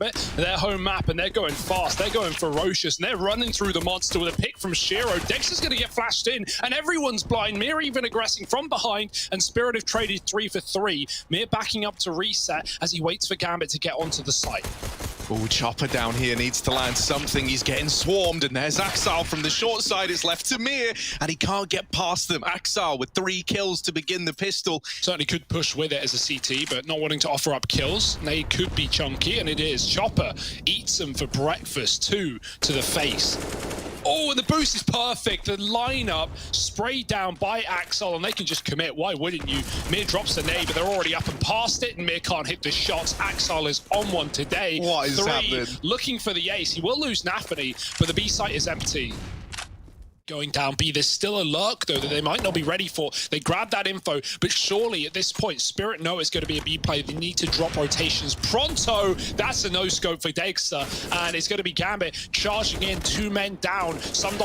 GAMBIT, their home map, and they're going fast, they're going ferocious, and they're running through the monster with a pick from Shiro. Dexter's going to get flashed in, and everyone's blind. Mir even aggressing from behind, and Spirit have traded 3 for 3. Mir backing up to reset as he waits for GAMBIT to get onto the site. Oh, Chopper down here needs to land something. He's getting swarmed, and there's Axal from the short side. It's left to Mir, and he can't get past them. Axal with 3 kills to begin the pistol. Certainly could push with it as a CT, but not wanting to offer up kills. They could be chunky, and it is. Chopper eats them for breakfast, 2 to the face. Oh, and the boost is perfect. The lineup sprayed down by Axel, and they can just commit. Why wouldn't you? Mir drops the nade, but they're already up and past it, and Mir can't hit the shots. Axel is on one today. What is 3, happening? Looking for the ace. He will lose Nafany, but the B site is empty. Going down B, there's still a lurk, though, that they might not be ready for. They grab that info, but surely at this point, Spirit know it's going to be a B play. They need to drop rotations pronto. That's a no-scope for Dexter, and it's going to be GAMBIT charging in, 2 men down.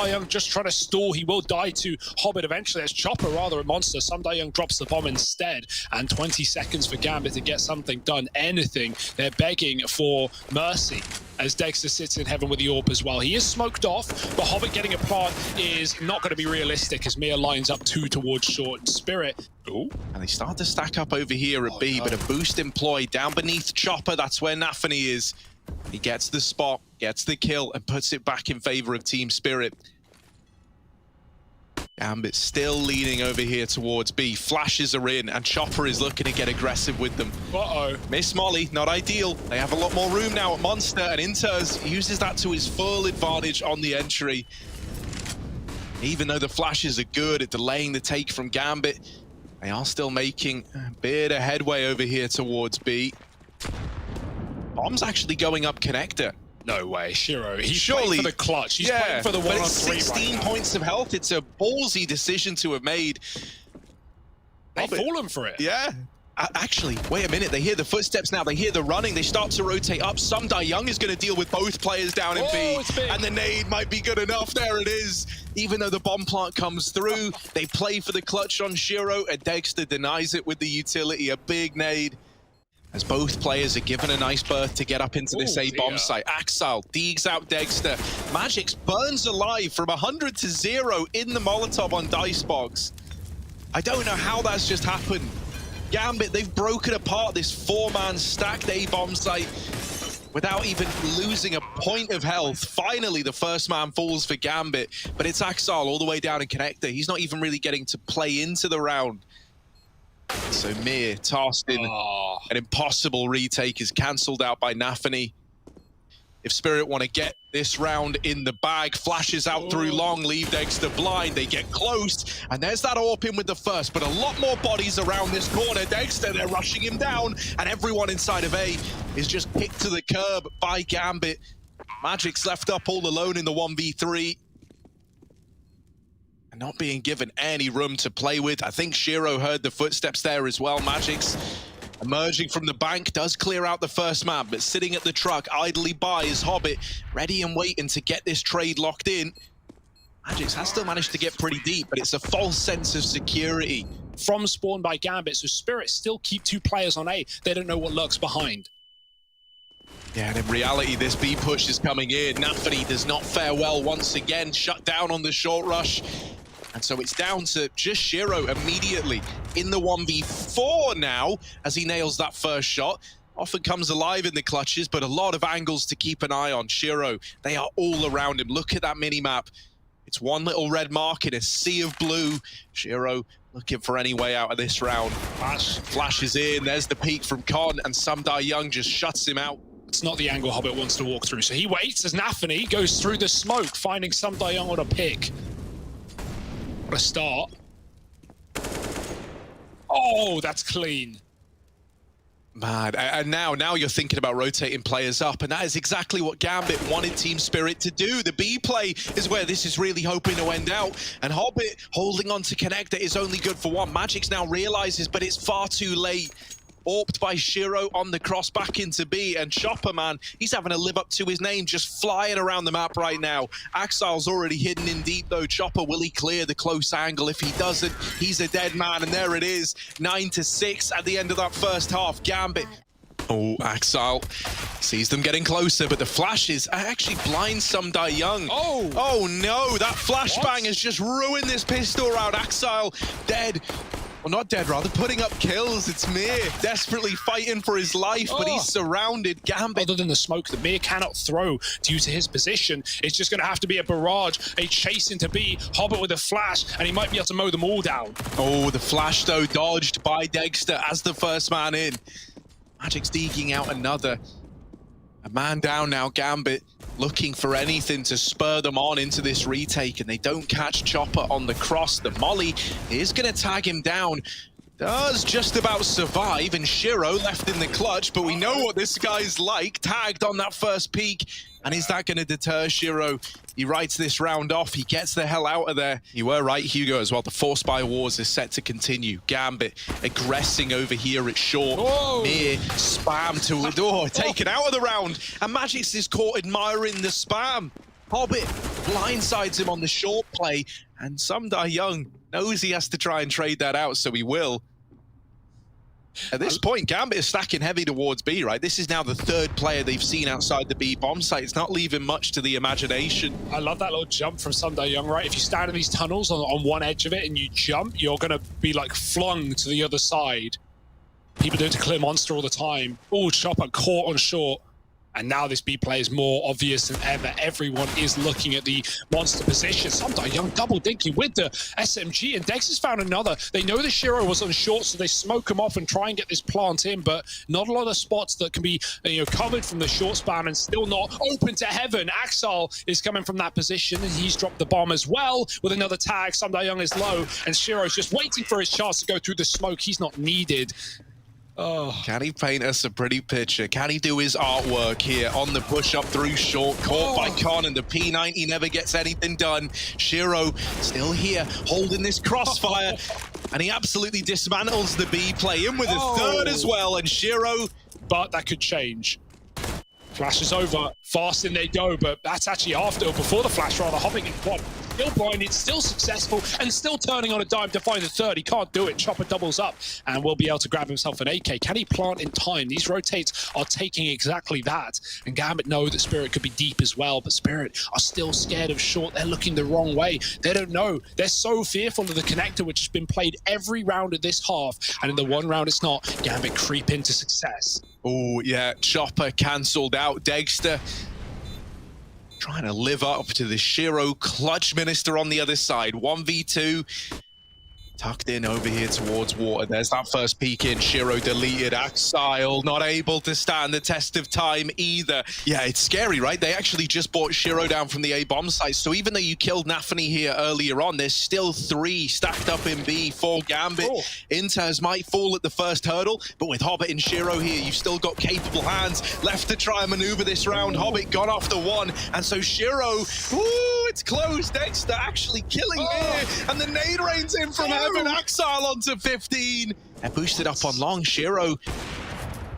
Young just trying to stall. He will die to Hobbit eventually. It's Chopper, rather, a monster. Young drops the bomb instead, and 20 seconds for GAMBIT to get something done, anything. They're begging for mercy as Dexter sits in heaven with the AWP as well. He is smoked off, but Hobbit getting a plant is not going to be realistic as Mir lines up 2 towards short. Spirit. Ooh. And they start to stack up over here at B, but a boost employed down beneath Chopper. That's where Nafany is. He gets the spot, gets the kill, and puts it back in favor of Team Spirit. GAMBIT still leading over here towards B. Flashes are in, and Chopper is looking to get aggressive with them. Uh-oh. Miss Molly, not ideal. They have a lot more room now at Monster, and Inters uses that to his full advantage on the entry. Even though the flashes are good at delaying the take from GAMBIT, they are still making a bit of headway over here towards B. Bomb's actually going up connector. No way, Shiro. He's Surely, playing for the clutch. He's playing for the 1-on-3 16 right points of health. It's a ballsy decision to have made. They've fallen for it. Yeah. Actually, wait a minute. They hear the footsteps now. They hear the running. They start to rotate up. Young is going to deal with both players down in B. And the nade might be good enough. There it is. Even though the bomb plant comes through, they play for the clutch on Shiro, and Dexter denies it with the utility. A big nade. As both players are given a nice berth to get up into this A-bomb site. Axel digs out Dexter. Magix burns alive from 100 to 0 in the Molotov on Dicebox. I don't know how that's just happened. GAMBIT, they've broken apart this 4-man stacked A-bomb site without even losing a point of health. Finally, the first man falls for GAMBIT, but it's Axel all the way down in connector. He's not even really getting to play into the round. So Mir tossed in. An impossible retake is cancelled out by Nafany. If Spirit want to get this round in the bag, flashes out through long, leave Dexter blind. They get close, and there's that AWP in with the first, but a lot more bodies around this corner. Dexter, they're rushing him down, and everyone inside of A is just kicked to the curb by GAMBIT. Magic's left up all alone in the 1v3. Not being given any room to play with. I think Shiro heard the footsteps there as well. Magic's emerging from the bank, does clear out the first man, but sitting at the truck idly by is Hobbit, ready and waiting to get this trade locked in. Magic's has still managed to get pretty deep, but it's a false sense of security. From spawn by GAMBIT, so Spirit still keep 2 players on A. They don't know what lurks behind. Yeah, and in reality, this B push is coming in. Nafany does not fare well once again, shut down on the short rush. And so it's down to just Shiro immediately in the 1v4 now as he nails that first shot. Often comes alive in the clutches, but a lot of angles to keep an eye on. Shiro, they are all around him. Look at that mini-map. It's one little red mark in a sea of blue. Shiro looking for any way out of this round. Flashes in, there's the peek from Con, and Young just shuts him out. It's not the angle Hobbit wants to walk through, so he waits as Nafany goes through the smoke, finding Young on a pick. What a start. Oh, that's clean. Man, and now you're thinking about rotating players up, and that is exactly what GAMBIT wanted Team Spirit to do. The B play is where this is really hoping to end out, and Hobbit holding on to connector is only good for 1. Magix now realizes, but it's far too late. AWP'd by Shiro on the cross back into B, and Chopper, man, he's having to live up to his name, just flying around the map right now. Axel's already hidden in deep though. Chopper, will he clear the close angle? If he doesn't, he's a dead man, and there it is, 9 to 6 at the end of that first half. GAMBIT Oh, Axile sees them getting closer, but the flashes actually blind some Young. Oh no, that flashbang has just ruined this pistol round. Axile dead. Well, not dead, rather, putting up kills. It's Mir desperately fighting for his life, but he's surrounded. Gambit. Other than the smoke that Mir cannot throw due to his position, it's just going to have to be a barrage, a chase into B, Hobbit with a flash, and he might be able to mow them all down. Oh, the flash, though, dodged by Dexter as the first man in. Magic's deking out another. A man down now, Gambit, looking for anything to spur them on into this retake, and they don't catch Chopper on the cross. The molly is going to tag him down. Does just about survive, and Shiro left in the clutch, but we know what this guy's like. Tagged on that first peak, and is that going to deter Shiro? He writes this round off. He gets the hell out of there. You were right, Hugo, as well. The Force by Wars is set to continue. Gambit aggressing over here at short. Mir spam to a door, taken out of the round. And Magic's is caught admiring the spam. Hobbit blindsides him on the short play. And Young knows he has to try and trade that out, so he will. At this point, Gambit is stacking heavy towards B, right? This is now the third player they've seen outside the B bomb site. It's not leaving much to the imagination. I love that little jump from Young, right? If you stand in these tunnels on one edge of it and you jump, you're going to be like flung to the other side. People do it to clear monster all the time. Oh, Chopper caught on short. And now this B play is more obvious than ever. Everyone is looking at the monster position. Young double dinky with the SMG, and Dex has found another. They know the Shiro was on short, so they smoke him off and try and get this plant in, but not a lot of spots that can be covered from the short span and still not open to heaven. Axile is coming from that position, and he's dropped the bomb as well with another tag. Young is low, and Shiro's just waiting for his chance to go through the smoke. He's not needed. Can he paint us a pretty picture? Can he do his artwork here on the push up through short? Caught by Con, and the P90 never gets anything done. Shiro still here, holding this crossfire, and he absolutely dismantles the B play in with a third as well, and Shiro... But that could change. Flash is over, fast in they go, but that's actually after, or before the flash rather, hopping in quad. Still blinded, still successful, and still turning on a dime to find the third. He can't do it. Chopper doubles up and will be able to grab himself an AK. Can he plant in time? These rotates are taking exactly that. And Gambit know that Spirit could be deep as well, but Spirit are still scared of short. They're looking the wrong way. They don't know. They're so fearful of the connector, which has been played every round of this half. And in the one round it's not. Gambit creep into success. Oh, yeah. Chopper cancelled out. Dexter trying to live up to the Shiro clutch minister on the other side. 1v2. Tucked in over here towards water. There's that first peek in. Shiro deleted. Axile not able to stand the test of time either. Yeah, it's scary, right? They actually just brought Shiro down from the A bomb site. So even though you killed Nafany here earlier on, there's still 3 stacked up in B for Gambit. Inters might fall at the first hurdle, but with Hobbit and Shiro here, you've still got capable hands left to try and maneuver this round. Hobbit got off the 1, and so Shiro, it's close. Dexter actually killing here, and the nade rains in from heaven. Axile onto 15. And boosted up on long. Shiro.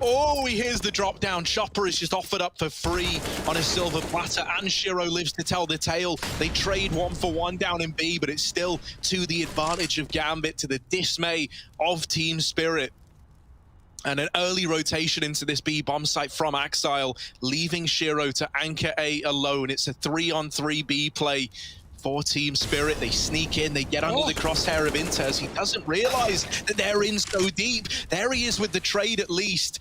Oh, he hears the drop down. Chopper is just offered up for free on a silver platter, and Shiro lives to tell the tale. They trade 1-for-1 down in B, but it's still to the advantage of Gambit, to the dismay of Team Spirit. And an early rotation into this B bomb site from Axile, leaving Shiro to anchor A alone. It's a 3-on-3 B play for Team Spirit. They sneak in, they get under the crosshair of Inters. He doesn't realize that they're in so deep. There he is with the trade at least.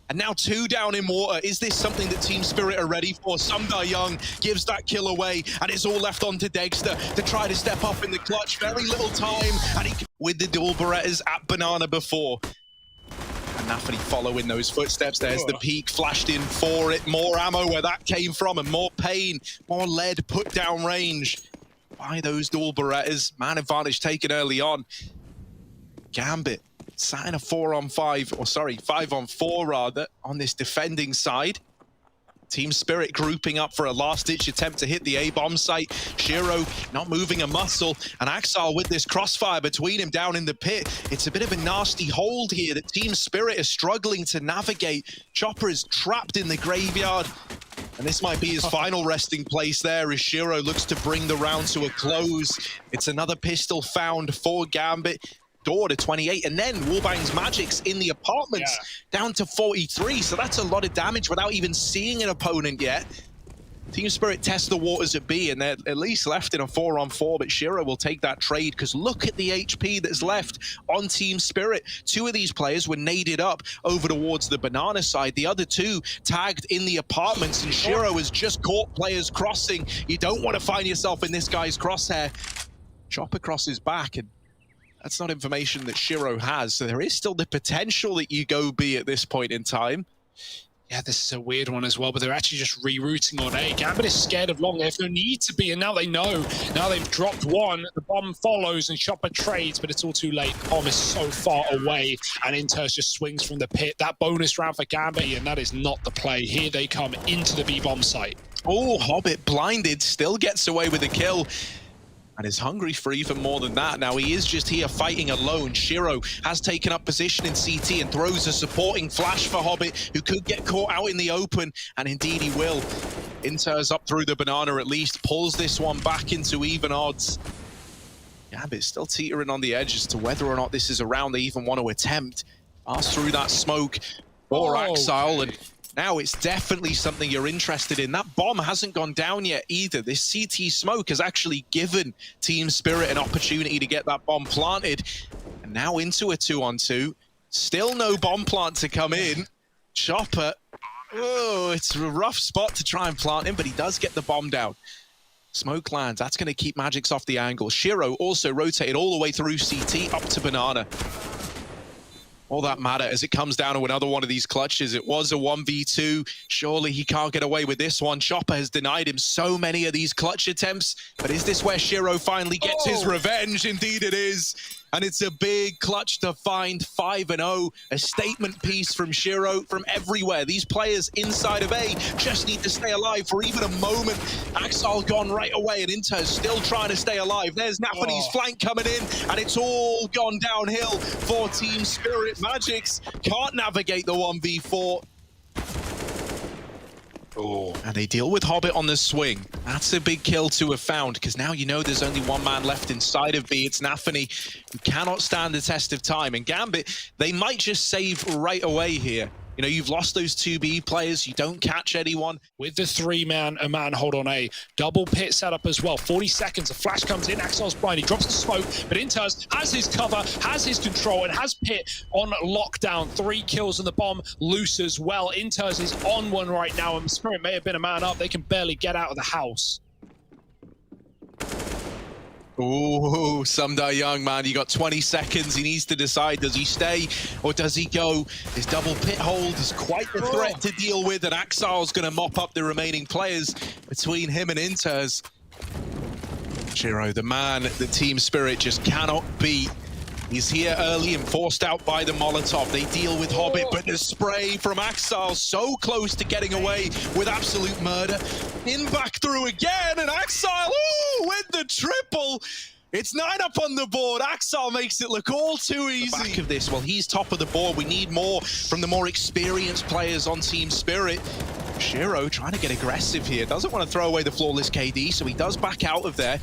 And now 2 down in water. Is this something that Team Spirit are ready for? Young gives that kill away, and it's all left on to Dexter to try to step up in the clutch. Very little time, and he with the dual Berettas at Banana before. And Nafany following those footsteps. There's the peak flashed in for it. More ammo where that came from, and more pain, more lead put down range by those dual Berettas. Man advantage taken early on. Gambit sat in a 4-on-5, or sorry, 5-on-4 rather, on this defending side. Team Spirit grouping up for a last-ditch attempt to hit the A-bomb site. Shiro not moving a muscle, and Axile with this crossfire between him down in the pit. It's a bit of a nasty hold here that Team Spirit is struggling to navigate. Chopper is trapped in the graveyard, and this might be his final resting place there as Shiro looks to bring the round to a close. It's another pistol found for Gambit. door to 28, and then Wallbang's Magic's in the apartments down to 43, so that's a lot of damage without even seeing an opponent yet. Team Spirit tests the waters at B, and they're at least left in a 4-on-4, but Shiro will take that trade, because look at the HP that's left on Team Spirit. Two of these players were naded up over towards the banana side. The other two tagged in the apartments, and Shiro has just caught players crossing. You don't want to find yourself in this guy's crosshair. Chopper crosses back, and that's not information that Shiro has, so there is still the potential that you go B at this point in time. Yeah, this is a weird one as well, but they're actually just rerouting on A. Gambit is scared of long. There's no need to be, and now they know. Now they've dropped one. The bomb follows, and Chopper trades, but it's all too late. Bomb is so far away, and Inters just swings from the pit. That bonus round for Gambit, and that is not the play. Here they come into the B-bomb site. Oh, Hobbit blinded, still gets away with the kill. And is hungry for even more than that. Now he is just here fighting alone. Shiro has taken up position in CT and throws a supporting flash for Hobbit, who could get caught out in the open, and indeed he will. Inters up through the banana at least, pulls this one back into even odds. Gambit still teetering on the edge as to whether or not this is a round they even want to attempt. Pass through that smoke for Axile, and now it's definitely something you're interested in. That bomb hasn't gone down yet either. This CT smoke has actually given Team Spirit an opportunity to get that bomb planted. And now into a 2-on-2. Still no bomb plant to come in. Chopper, oh, it's a rough spot to try and plant him, but he does get the bomb down. Smoke lands, that's going to keep Magics off the angle. Shiro also rotated all the way through CT up to banana. All that matter as it comes down to another one of these clutches. It was a 1v2. Surely he can't get away with this one. Chopper has denied him so many of these clutch attempts. But is this where Shiro finally gets his revenge? Indeed it is. And it's a big clutch to find 5-0. A statement piece from Shiro from everywhere. These players inside of A just need to stay alive for even a moment. Axel gone right away, and Inter's still trying to stay alive. There's Nafany's flank coming in, and it's all gone downhill for Team Spirit. Magics can't navigate the 1v4. Oh. And they deal with Hobbit on the swing. That's a big kill to have found, because now you know there's only one man left inside of B. It's Nafany, who cannot stand the test of time. And Gambit, they might just save right away here. You know, you've lost those 2B players. You don't catch anyone. With the three-man, a man hold on A. Double pit setup as well. 40 seconds. A flash comes in. Axel's blind. He drops the smoke. But Inters has his cover, has his control, and has pit on lockdown. 3 kills, and the bomb loose as well. Inters is on one right now, and Spirit may have been a man up. They can barely get out of the house. Ooh, Sumda Young, man, you got 20 seconds. He needs to decide, does he stay or does he go? His double pit hold is quite the threat to deal with, and Axile's going to mop up the remaining players between him and Inters. Shiro, the man that Team Spirit just cannot beat. He's here early and forced out by the Molotov. They deal with Hobbit, but the spray from Axile so close to getting away with absolute murder. In back through again, and Axile, ooh, with the triple. It's 9 up on the board. Axile makes it look all too easy. The back of this, well, he's top of the board. We need more from the more experienced players on Team Spirit. Shiro trying to get aggressive here. Doesn't want to throw away the flawless KD, so he does back out of there.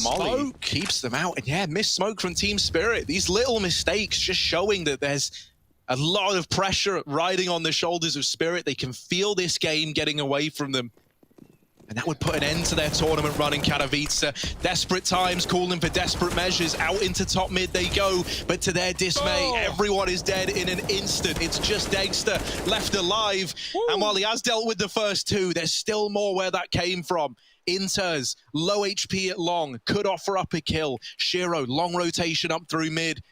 Molly keeps them out, and yeah, missed smoke from Team Spirit. These little mistakes just showing that there's a lot of pressure riding on the shoulders of Spirit. They can feel this game getting away from them. And that would put an end to their tournament run in Katowice. Desperate times calling for desperate measures. Out into top mid they go, but to their dismay, everyone is dead in an instant. It's just Dexter left alive. And while he has dealt with the first 2, there's still more where that came from. Inters, low HP at long, could offer up a kill. Shiro, long rotation up through mid.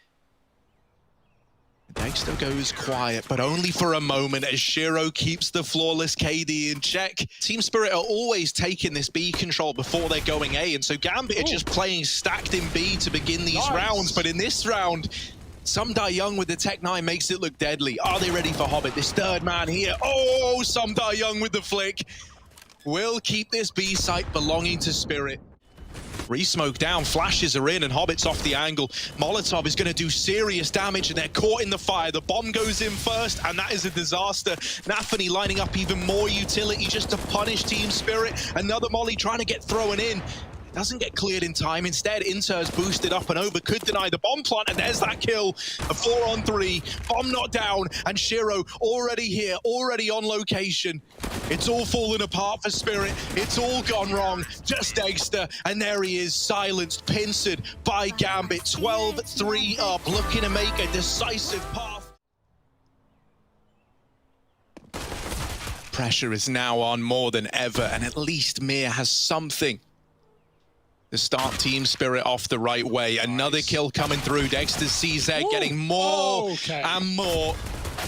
Dexter goes quiet, but only for a moment as Shiro keeps the flawless KD in check. Team Spirit are always taking this B control before they're going A, and so Gambit are just playing stacked in B to begin these rounds. But in this round, Sumda Young with the Tech 9 makes it look deadly. Are they ready for Hobbit? This third man here. Oh, Sumda Young with the flick. Will keep this B site belonging to Spirit. Re-smoke down, flashes are in, and Hobbit's off the angle. Molotov is going to do serious damage, and they're caught in the fire. The bomb goes in first, and that is a disaster. Nafany lining up even more utility just to punish Team Spirit. Another molly trying to get thrown in. doesn't get cleared in time. Instead, Inter's boosted up and over, could deny the bomb plant, and there's that kill. A 4-on-3, bomb not down, and Shiro already here, already on location. It's all fallen apart for Spirit. It's all gone wrong. Just Dexter, and there he is, silenced, pincered by GAMBIT. 12-3 up, looking to make a decisive path. Pressure is now on more than ever, and at least Mir has something to start Team Spirit off the right way. Another kill coming through. Dexter's CZ getting more and more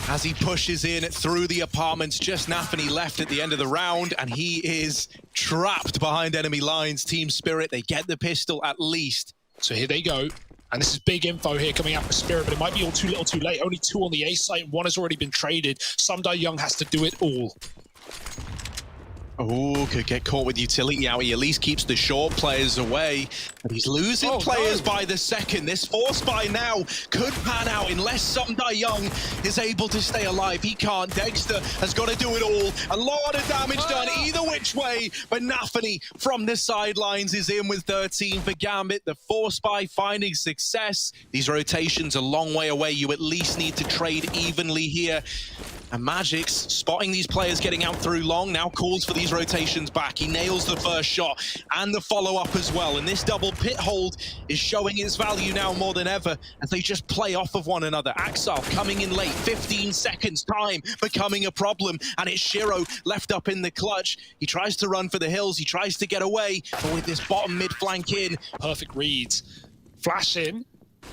as he pushes in through the apartments. Just Nafany left at the end of the round, and he is trapped behind enemy lines. Team Spirit, they get the pistol at least. So here they go. And this is big info here coming out for Spirit, but it might be all too little too late. Only 2 on the A site, 1 has already been traded. Young has to do it all. Oh, could get caught with utility out. He at least keeps the short players away, but he's losing players by the second. This force buy now could pan out unless Young is able to stay alive. He can't. Dexter has got to do it all. A lot of damage done either which way, but Nafany from the sidelines is in with 13 for GAMBIT. The force buy finding success. These rotations a long way away. You at least need to trade evenly here. And Magic's spotting these players getting out through long, now calls for these rotations back. He nails the first shot and the follow-up as well. And this double pit hold is showing its value now more than ever as they just play off of one another. Axel coming in late, 15 seconds time becoming a problem. And it's Shiro left up in the clutch. He tries to run for the hills, he tries to get away, but with this bottom mid flank in. Perfect reads. Flash in.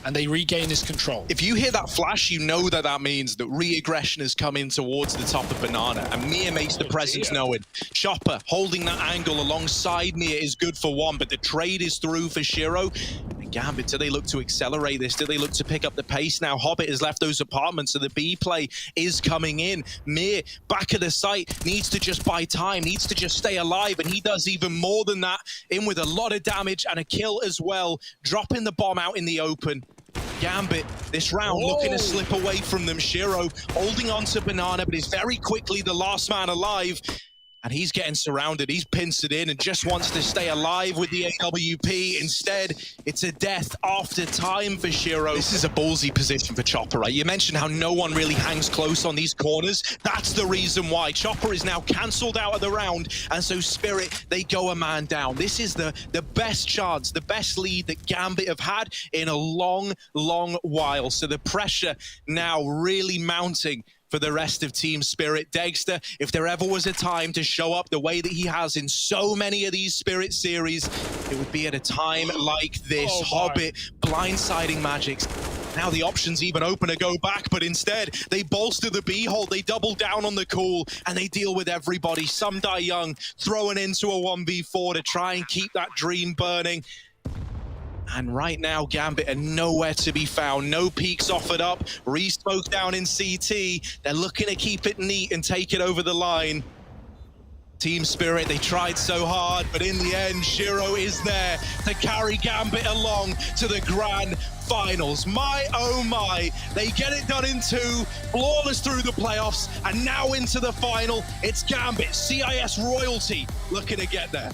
And they regain his control. If you hear that flash, you know that that means that re-aggression has come in towards the top of Banana, and Mir makes the presence known. Chopper holding that angle alongside Mir is good for one, but the trade is through for Shiro. And GAMBIT, do they look to accelerate this? Do they look to pick up the pace now? Hobbit has left those apartments, so the B play is coming in. Mir, back of the site, needs to just buy time, needs to just stay alive, and he does even more than that, in with a lot of damage and a kill as well, dropping the bomb out in the open. GAMBIT this round looking to slip away from them. Shiro holding on to Banana, but is very quickly the last man alive. And he's getting surrounded. He's pincered in and just wants to stay alive with the AWP. Instead, it's a death after time for Shiro. This is a ballsy position for Chopper, right? You mentioned how no one really hangs close on these corners. That's the reason why. Chopper is now cancelled out of the round, and so Spirit, they go a man down. This is the best chance, the best lead that GAMBIT have had in a long, long while. So the pressure now really mounting for the rest of Team Spirit. Dexter, if there ever was a time to show up the way that he has in so many of these Spirit series, it would be at a time like this. Hobbit blindsiding Magics. Now the options even open to go back, but instead they bolster the B hold, they double down on the call, and they deal with everybody. Young throwing into a 1v4 to try and keep that dream burning. And right now, GAMBIT are nowhere to be found. No peaks offered up. Re-smoke down in CT. They're looking to keep it neat and take it over the line. Team Spirit, they tried so hard, but in the end, Shiro is there to carry GAMBIT along to the grand finals. My, oh my, they get it done in 2, flawless through the playoffs, and now into the final. It's GAMBIT, CIS royalty, looking to get there.